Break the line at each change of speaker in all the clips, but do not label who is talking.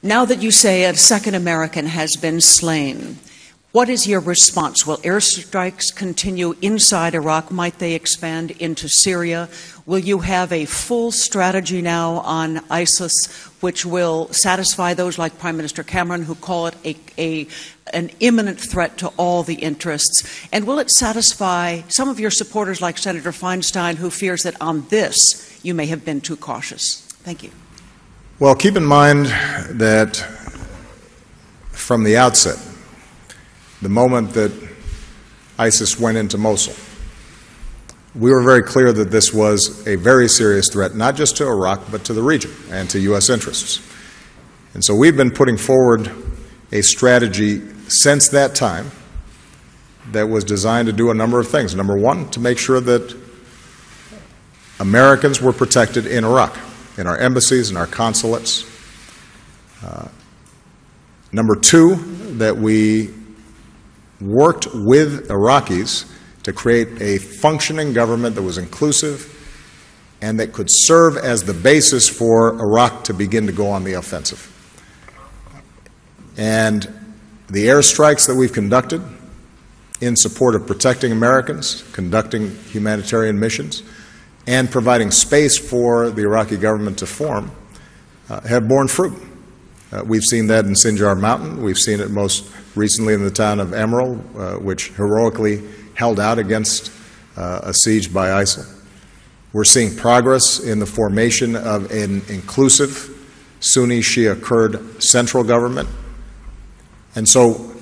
Now that you say a second American has been slain, what is your response? Will airstrikes continue inside Iraq? Might they expand into Syria? Will you have a full strategy now on ISIS, which will satisfy those like Prime Minister Cameron, who call it an imminent threat to all the interests? And will it satisfy some of your supporters like Senator Feinstein, who fears that on this you may have been too cautious? Thank you.
Well, keep in mind that from the outset, the moment that ISIS went into Mosul, we were very clear that this was a very serious threat, not just to Iraq, but to the region and to U.S. interests. And so we've been putting forward a strategy since that time that was designed to do a number of things. Number one, to make sure that Americans were protected in Iraq, in our embassies and our consulates. Number two, that we worked with Iraqis to create a functioning government that was inclusive and that could serve as the basis for Iraq to begin to go on the offensive. And the airstrikes that we've conducted in support of protecting Americans, conducting humanitarian missions, and providing space for the Iraqi government to form have borne fruit. We've seen that in Sinjar Mountain. We've seen it most recently in the town of Emerald, which heroically held out against a siege by ISIL. We're seeing progress in the formation of an inclusive Sunni Shia Kurd central government. And so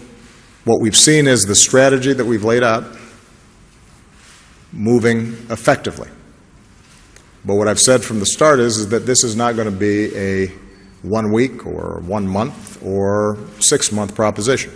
what we've seen is the strategy that we've laid out moving effectively. But what I've said from the start is that this is not going to be a 1 week or 1 month or 6 month proposition.